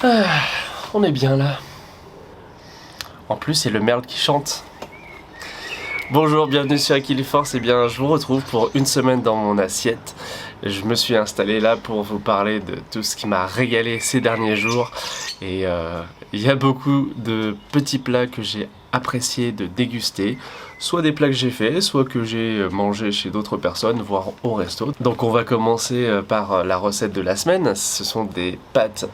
Ah, on est bien là. En plus, c'est le Merle qui chante. Bonjour, bienvenue sur Aquile Force. Eh bien, je vous retrouve pour une semaine dans mon assiette. Je me suis installé là pour vous parler de tout ce qui m'a régalé ces derniers jours. Et il y a beaucoup de petits plats que j'ai apprécié de déguster. Soit des plats que j'ai fait, soit que j'ai mangé chez d'autres personnes, voire au resto. Donc on va commencer par la recette de la semaine. Ce sont des pâtes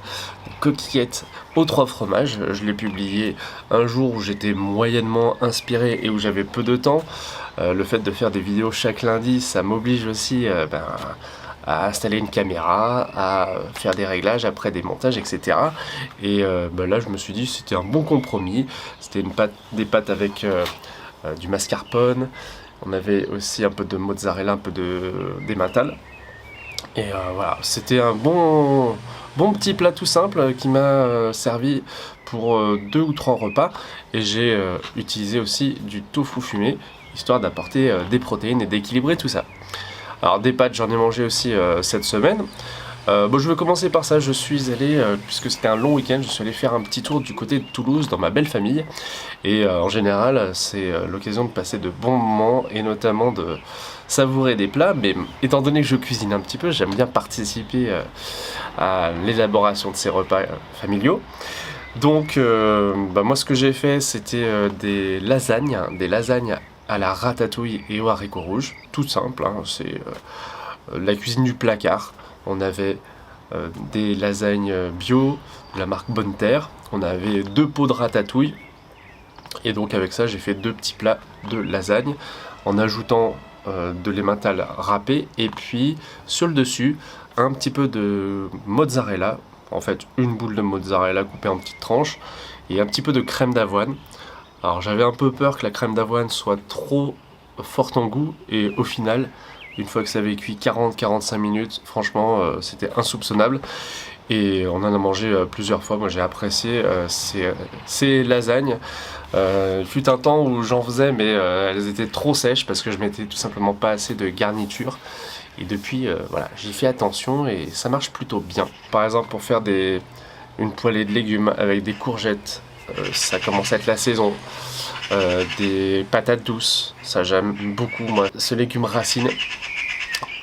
coquillettes aux 3 fromages. Je l'ai publié un jour où j'étais moyennement inspiré et où j'avais peu de temps. Le fait de faire des vidéos chaque lundi, ça m'oblige aussi à installer une caméra, à faire des réglages, après des montages, etc. Et là, je me suis dit que c'était un bon compromis. C'était des pâtes avec du mascarpone. On avait aussi un peu de mozzarella, un peu d'emmental. Et voilà, c'était un bon petit plat tout simple qui m'a servi pour 2 ou 3 repas. Et j'ai utilisé aussi du tofu fumé, histoire d'apporter des protéines et d'équilibrer tout ça. Alors des pâtes, j'en ai mangé aussi cette semaine. Je vais commencer par ça. Je suis allé, puisque c'était un long week-end, je suis allé faire un petit tour du côté de Toulouse dans ma belle famille. Et en général, c'est l'occasion de passer de bons moments et notamment de savourer des plats. Mais étant donné que je cuisine un petit peu, j'aime bien participer à l'élaboration de ces repas familiaux. Donc, moi, ce que j'ai fait, c'était des lasagnes à la ratatouille et aux haricots rouges. Tout simple, hein, c'est la cuisine du placard. On avait des lasagnes bio de la marque Bonne Terre. On avait 2 pots de ratatouille. Et donc avec ça, j'ai fait 2 petits plats de lasagne en ajoutant de l'emmental râpé. Et puis sur le dessus, un petit peu de mozzarella. En fait, une boule de mozzarella coupée en petites tranches. Et un petit peu de crème d'avoine. Alors j'avais un peu peur que la crème d'avoine soit trop forte en goût. Et au final, une fois que ça avait cuit 40-45 minutes, franchement, c'était insoupçonnable. Et on en a mangé plusieurs fois. Moi, j'ai apprécié ces lasagnes. Il fut un temps où j'en faisais, mais elles étaient trop sèches parce que je mettais tout simplement pas assez de garniture. Et depuis, voilà, j'y fais attention et ça marche plutôt bien. Par exemple, pour faire une poêlée de légumes avec des courgettes, ça commence à être la saison. Des patates douces, ça j'aime beaucoup moi, ce légume racine.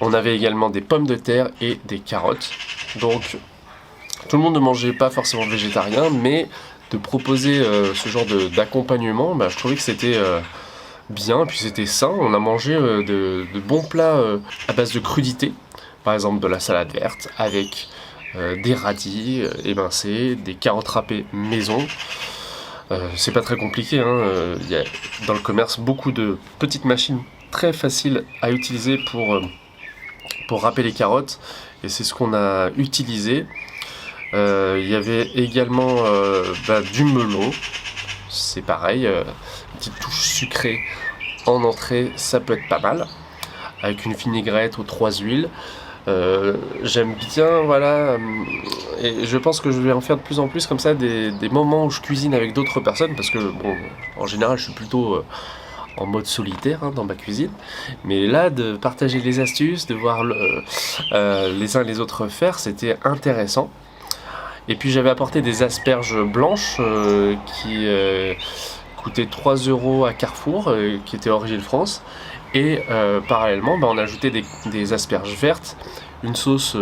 On avait également des pommes de terre et des carottes. Donc tout le monde ne mangeait pas forcément végétarien, mais de proposer ce genre d'accompagnement, je trouvais que c'était bien, et puis c'était sain. On a mangé de bons plats à base de crudités, par exemple de la salade verte avec des radis émincés, des carottes râpées maison. C'est pas très compliqué, hein. Y a dans le commerce beaucoup de petites machines très faciles à utiliser pour râper les carottes, et c'est ce qu'on a utilisé. Il y avait également du melon, c'est pareil, une petite touche sucrée en entrée, ça peut être pas mal, avec une vinaigrette aux 3 huiles. J'aime bien, voilà, et je pense que je vais en faire de plus en plus comme ça, des moments où je cuisine avec d'autres personnes, parce que bon, en général je suis plutôt en mode solitaire dans ma cuisine, mais là de partager les astuces, de voir les uns les autres faire, c'était intéressant. Et puis j'avais apporté des asperges blanches qui coûtaient 3 € à Carrefour, qui étaient origine France. Et parallèlement, on a ajouté des asperges vertes, une sauce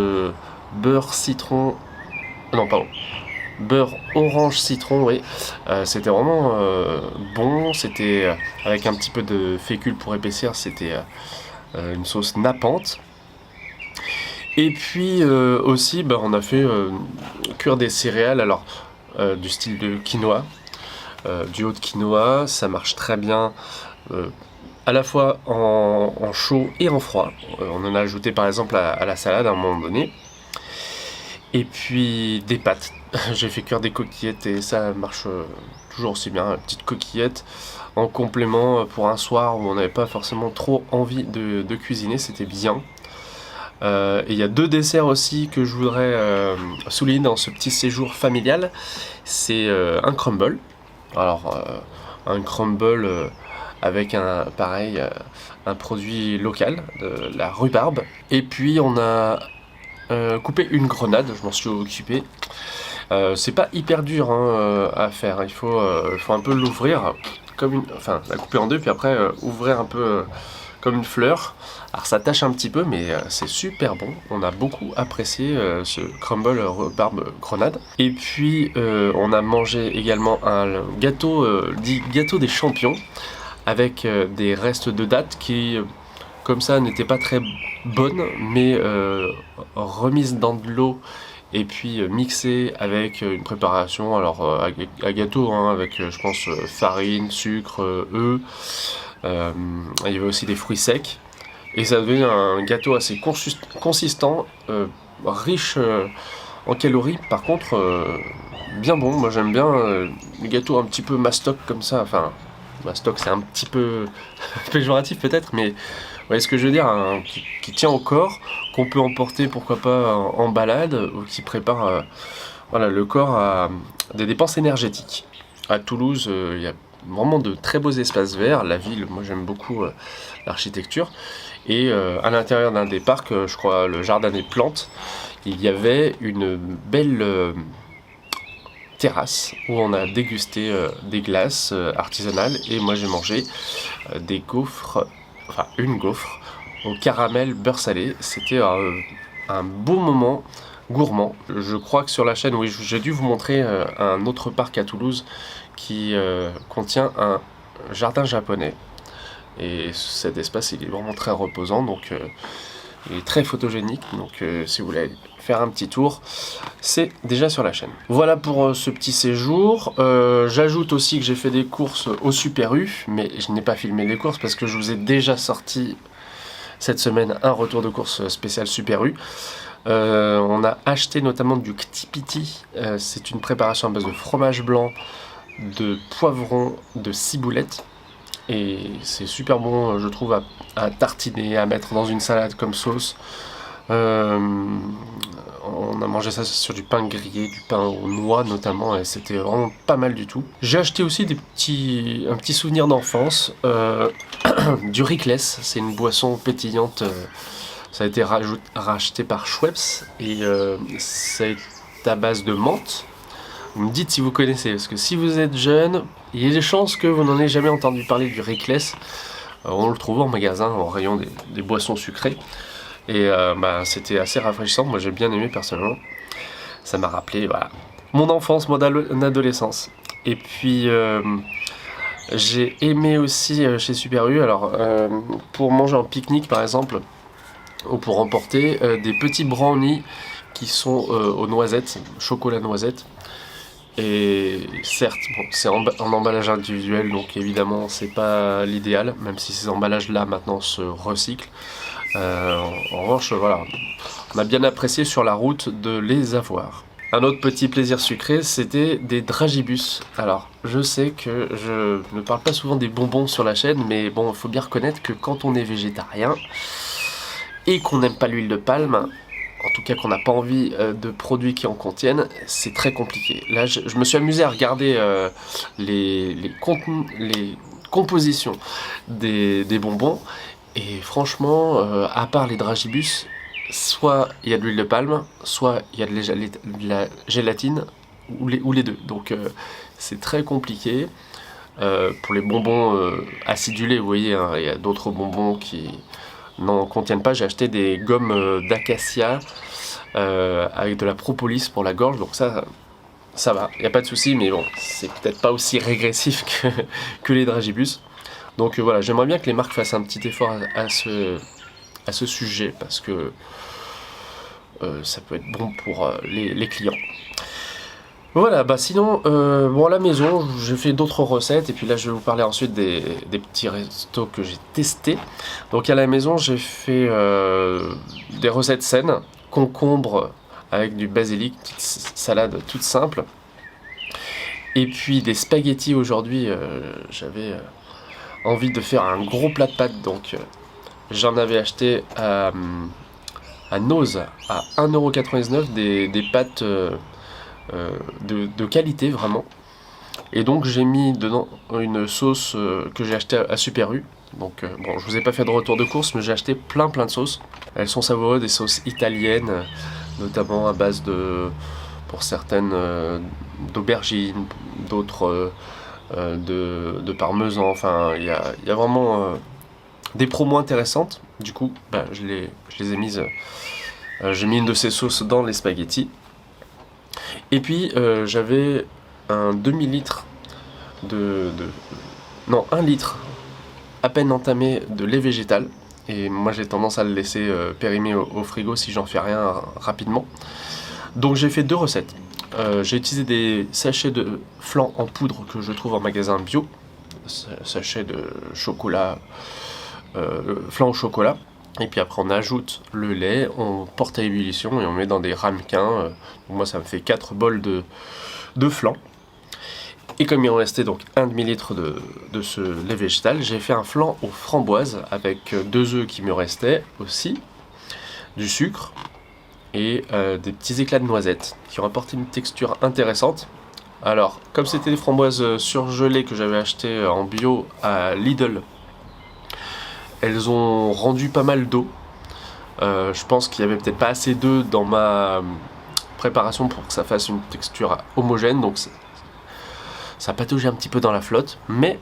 beurre citron, non pardon, beurre orange citron, oui. C'était vraiment bon, c'était avec un petit peu de fécule pour épaissir, c'était une sauce nappante. Et puis aussi, on a fait cuire des céréales, alors du style de quinoa, du haut de quinoa, ça marche très bien. À la fois en chaud et en froid. On en a ajouté par exemple à la salade à un moment donné. Et puis des pâtes. J'ai fait cuire des coquillettes et ça marche toujours aussi bien. Une petite coquillette en complément pour un soir où on n'avait pas forcément trop envie de cuisiner, c'était bien. Et il y a 2 desserts aussi que je voudrais souligner dans ce petit séjour familial. C'est un crumble. Alors un crumble avec un produit local, de la rhubarbe. Et puis on a coupé une grenade, je m'en suis occupé. C'est pas hyper dur hein, à faire, il faut un peu l'ouvrir, enfin la couper en deux, puis après ouvrir un peu comme une fleur. Alors ça tâche un petit peu, mais c'est super bon. On a beaucoup apprécié ce crumble rhubarbe grenade. Et puis on a mangé également un gâteau, dit gâteau des champions, avec des restes de dattes qui, comme ça, n'étaient pas très bonnes, mais remises dans de l'eau et puis mixées avec une préparation, alors à gâteau, hein, avec je pense farine, sucre, œufs. Il y avait aussi des fruits secs. Et ça devient un gâteau assez consistant, riche en calories, par contre bien bon. Moi j'aime bien les gâteaux un petit peu mastoc comme ça, enfin mastoc c'est un petit peu péjoratif peut-être, mais vous voyez ce que je veux dire, hein, qui tient au corps, qu'on peut emporter pourquoi pas en balade, ou qui prépare voilà, le corps à des dépenses énergétiques. À Toulouse, il y a vraiment de très beaux espaces verts, la ville, moi j'aime beaucoup l'architecture. Et à l'intérieur d'un des parcs, je crois le jardin des plantes, il y avait une belle terrasse où on a dégusté des glaces artisanales, et moi j'ai mangé des gaufres, enfin une gaufre au caramel beurre salé. C'était un beau moment gourmand. Je crois que sur la chaîne, oui, j'ai dû vous montrer un autre parc à Toulouse qui contient un jardin japonais. Et cet espace, il est vraiment très reposant, donc il est très photogénique. Donc si vous voulez faire un petit tour, c'est déjà sur la chaîne. Voilà pour ce petit séjour. J'ajoute aussi que j'ai fait des courses au Super U, mais je n'ai pas filmé les courses parce que je vous ai déjà sorti cette semaine un retour de course spécial Super U. On a acheté notamment du ktipiti. C'est une préparation à base de fromage blanc, de poivron, de ciboulette. Et c'est super bon, je trouve, à tartiner, à mettre dans une salade comme sauce. On a mangé ça sur du pain grillé, du pain aux noix notamment, et c'était vraiment pas mal du tout. J'ai acheté aussi un petit souvenir d'enfance, du Rickless. C'est une boisson pétillante, ça a été racheté par Schweppes, et c'est à base de menthe. Vous me dites si vous connaissez, parce que si vous êtes jeune, il y a des chances que vous n'en ayez jamais entendu parler du Rickless. On le trouve en magasin, en rayon des boissons sucrées. Et c'était assez rafraîchissant, moi j'ai bien aimé personnellement. Ça m'a rappelé voilà, mon enfance, mon adolescence. Et puis j'ai aimé aussi chez Super U, alors pour manger en pique-nique par exemple, ou pour emporter des petits brownies qui sont aux noisettes, chocolat noisette. Et certes, bon, c'est en emballage individuel, donc évidemment c'est pas l'idéal, même si ces emballages là maintenant se recyclent. En revanche, voilà, on a bien apprécié sur la route de les avoir. Un autre petit plaisir sucré, c'était des dragibus. Alors, je sais que je ne parle pas souvent des bonbons sur la chaîne, mais bon, il faut bien reconnaître que quand on est végétarien et qu'on n'aime pas l'huile de palme, en tout cas qu'on n'a pas envie de produits qui en contiennent, c'est très compliqué. Là, je me suis amusé à regarder les compositions des bonbons, et franchement, à part les dragibus, soit il y a de l'huile de palme, soit il y a de la gélatine, ou les deux. Donc c'est très compliqué. Pour les bonbons acidulés, vous voyez, hein, il y a d'autres bonbons qui n'en contiennent pas. J'ai acheté des gommes d'acacia avec de la propolis pour la gorge, donc ça va, il n'y a pas de souci, mais bon, c'est peut-être pas aussi régressif que les dragibus. Donc voilà, j'aimerais bien que les marques fassent un petit effort à ce sujet, parce que ça peut être bon pour les clients. Voilà, bah sinon, bon, à la maison, j'ai fait d'autres recettes, et puis là, je vais vous parler ensuite des petits restos que j'ai testés. Donc à la maison, j'ai fait des recettes saines, concombre avec du basilic, petite salade toute simple. Et puis des spaghettis aujourd'hui, j'avais envie de faire un gros plat de pâtes, donc j'en avais acheté à Noz à 1,99€ des pâtes de qualité vraiment. Et donc j'ai mis dedans une sauce que j'ai achetée à Super U. Donc bon, je vous ai pas fait de retour de course, mais j'ai acheté plein de sauces. Elles sont savoureuses, des sauces italiennes, notamment à base de pour certaines d'aubergines, d'autres de parmesan. Enfin, il y a vraiment des promos intéressantes. Du coup, je les ai mises. J'ai mis une de ces sauces dans les spaghettis. Et puis, j'avais un demi-litre non, 1 litre à peine entamé de lait végétal. Et moi, j'ai tendance à le laisser périmer au frigo si j'en fais rien rapidement. Donc, j'ai fait 2 recettes. J'ai utilisé des sachets de flan en poudre que je trouve en magasin bio. Sachets de chocolat, flan au chocolat. Et puis après on ajoute le lait, on porte à ébullition et on met dans des ramequins. Donc moi ça me fait 4 bols de flan. Et comme il en restait donc un demi-litre de ce lait végétal, j'ai fait un flan aux framboises avec 2 œufs qui me restaient aussi, du sucre et des petits éclats de noisettes qui ont apporté une texture intéressante. Alors, comme c'était des framboises surgelées que j'avais achetées en bio à Lidl, elles ont rendu pas mal d'eau. Je pense qu'il y avait peut-être pas assez d'œufs dans ma préparation pour que ça fasse une texture homogène, donc ça pataugeait un petit peu dans la flotte, mais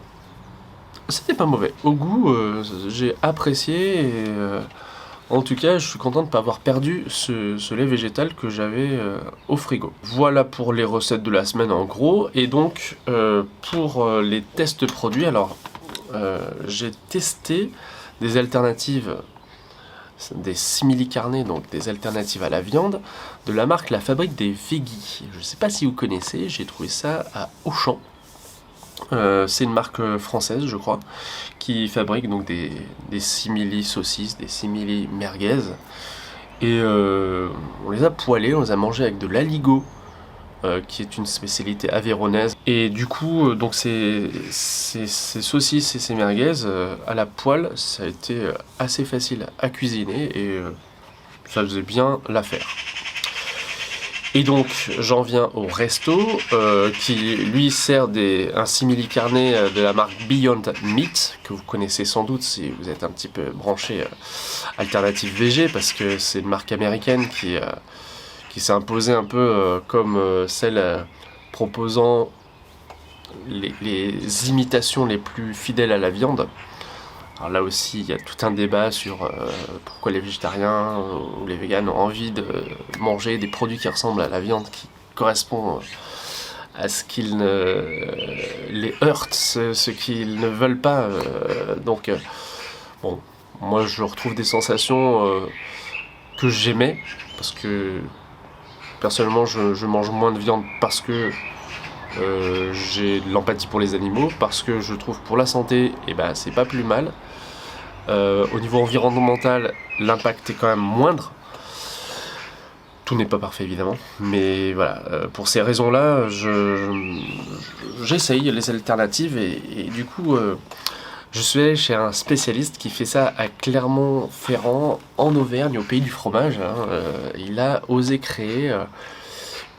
c'était pas mauvais. Au goût, j'ai apprécié et en tout cas, je suis content de ne pas avoir perdu ce lait végétal que j'avais au frigo. Voilà pour les recettes de la semaine en gros. Et donc, pour les tests produits, alors j'ai testé des alternatives, des simili-carnés, donc des alternatives à la viande, de la marque La Fabrique des Veggies. Je ne sais pas si vous connaissez, j'ai trouvé ça à Auchan. C'est une marque française, je crois, qui fabrique donc des simili saucisses, des simili merguez. Et on les a poêlés, on les a mangés avec de l'aligot, qui est une spécialité aveyronnaise. Et du coup, donc ces saucisses et ces merguez à la poêle, ça a été assez facile à cuisiner et ça faisait bien l'affaire. Et donc j'en viens au resto qui lui sert un simili carné de la marque Beyond Meat, que vous connaissez sans doute si vous êtes un petit peu branché alternative végé, parce que c'est une marque américaine qui s'est imposée un peu comme celle proposant les imitations les plus fidèles à la viande. Alors là aussi, il y a tout un débat sur pourquoi les végétariens ou les véganes ont envie de manger des produits qui ressemblent à la viande, qui correspondent à ce qu'ils les heurtent, ce qu'ils ne veulent pas. Donc, bon, moi je retrouve des sensations que j'aimais, parce que personnellement je mange moins de viande parce que j'ai de l'empathie pour les animaux, parce que je trouve pour la santé, c'est pas plus mal. Au niveau environnemental, l'impact est quand même moindre. Tout n'est pas parfait évidemment, mais voilà, pour ces raisons-là, j'essaye les alternatives et du coup, je suis allé chez un spécialiste qui fait ça à Clermont-Ferrand, en Auvergne, au pays du fromage. Il a osé créer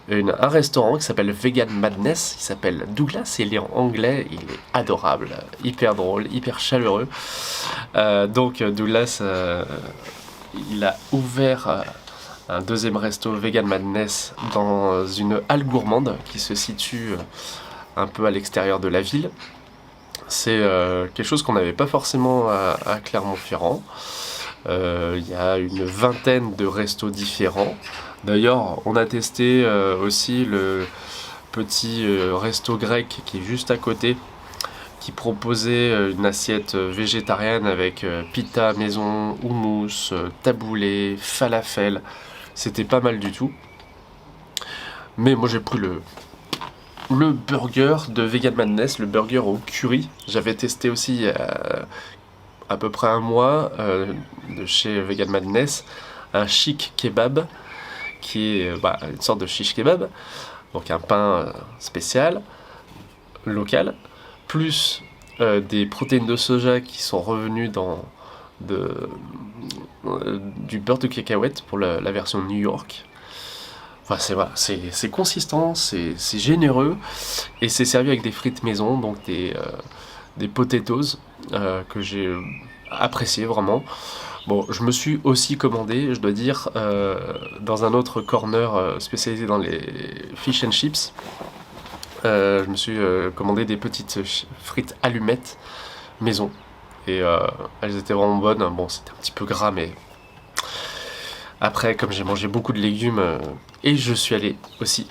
un restaurant qui s'appelle Vegan Madness, il s'appelle Douglas, et il est en anglais, il est adorable, hyper drôle, hyper chaleureux. Donc Douglas, il a ouvert un deuxième resto Vegan Madness dans une halle gourmande qui se situe un peu à l'extérieur de la ville. C'est quelque chose qu'on n'avait pas forcément à Clermont-Ferrand. Il y a une vingtaine de restos différents. D'ailleurs, on a testé aussi le petit resto grec qui est juste à côté, qui proposait une assiette végétarienne avec pita maison, houmous, taboulé, falafel. C'était pas mal du tout. Mais moi j'ai pris le burger de Vegan Madness, le burger au curry. J'avais testé aussi à peu près un mois de chez Vegan Madness un chic kebab, qui est une sorte de shish kebab, donc un pain spécial, local, plus des protéines de soja qui sont revenues dans du beurre de cacahuète pour la version New York. Enfin, c'est consistant, c'est généreux, et c'est servi avec des frites maison, donc des potatoes que j'ai apprécié vraiment. Bon, je me suis aussi commandé, je dois dire, dans un autre corner spécialisé dans les fish and chips. Je me suis commandé des petites frites allumettes maison. Et elles étaient vraiment bonnes. Bon, c'était un petit peu gras, mais après, comme j'ai mangé beaucoup de légumes, et je suis allé aussi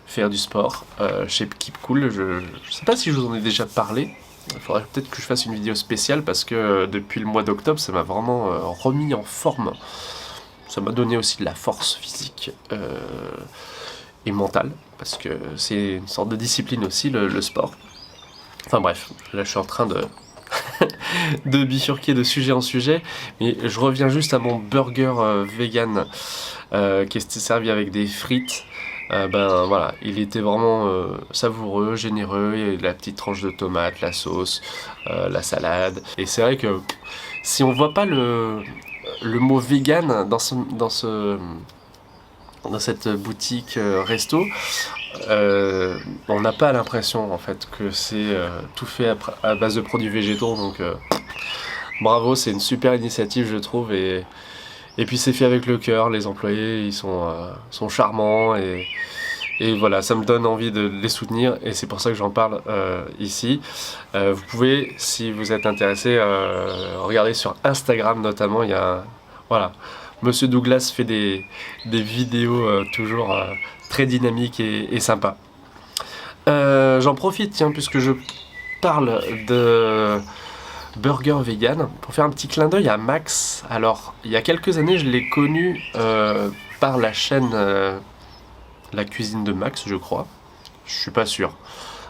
faire du sport chez Keep Cool. Je sais pas si je vous en ai déjà parlé. Il faudrait peut-être que je fasse une vidéo spéciale parce que depuis le mois d'octobre, ça m'a vraiment remis en forme. Ça m'a donné aussi de la force physique et mentale parce que c'est une sorte de discipline aussi, le sport. Enfin bref, là je suis en train de de bifurquer de sujet en sujet, mais je reviens juste à mon burger vegan qui était servi avec des frites. Ben voilà, il était vraiment savoureux, généreux, il y avait la petite tranche de tomate, la sauce, la salade. Et c'est vrai que si on voit pas le mot vegan dans cette boutique resto, on n'a pas l'impression en fait que c'est tout fait à base de produits végétaux. Donc bravo, c'est une super initiative je trouve. Et puis c'est fait avec le cœur, les employés ils sont charmants et voilà, ça me donne envie de les soutenir et c'est pour ça que j'en parle ici. Vous pouvez, si vous êtes intéressé, regarder sur Instagram notamment, il y a voilà, Monsieur Douglas fait des vidéos toujours très dynamiques et sympas. J'en profite, tiens, puisque je parle de burger vegan, pour faire un petit clin d'œil à Max. Alors, il y a quelques années, je l'ai connu par la chaîne La Cuisine de Max, je crois. Je suis pas sûr.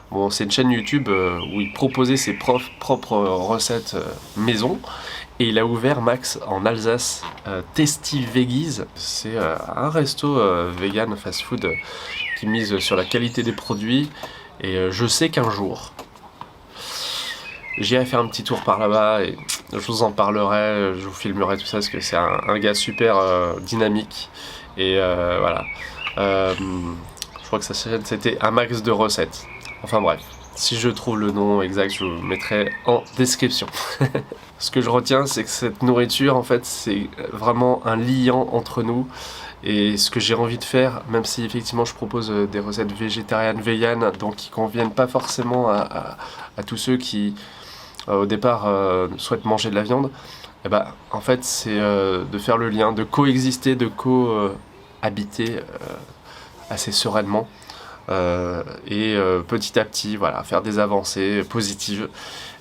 Bon, c'est une chaîne YouTube où il proposait ses propres recettes maison. Et il a ouvert Max en Alsace, Tasty Veggies. C'est un resto vegan fast-food qui mise sur la qualité des produits. Et je sais qu'un jour, j'irai faire un petit tour par là-bas et je vous en parlerai, je vous filmerai tout ça parce que c'est un gars super dynamique. Et voilà. Je crois que sa chaîne c'était un max de recettes. Enfin bref, si je trouve le nom exact, je vous mettrai en description. Ce que je retiens, c'est que cette nourriture, en fait, c'est vraiment un liant entre nous. Et ce que j'ai envie de faire, même si effectivement je propose des recettes végétariennes, véganes, donc qui conviennent pas forcément à tous ceux qui, au départ, souhaitent manger de la viande, et ben, en fait, c'est de faire le lien, de coexister, de cohabiter assez sereinement. Petit à petit, voilà, faire des avancées positives,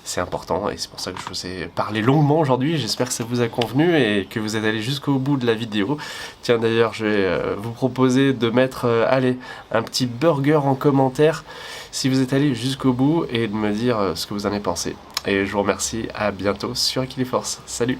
c'est important et c'est pour ça que je vous ai parlé longuement aujourd'hui. J'espère que ça vous a convenu et que vous êtes allé jusqu'au bout de la vidéo. Tiens, d'ailleurs, je vais vous proposer de mettre allez, un petit burger en commentaire si vous êtes allé jusqu'au bout et de me dire ce que vous en avez pensé. Et je vous remercie, à bientôt sur Equiliforce. Salut!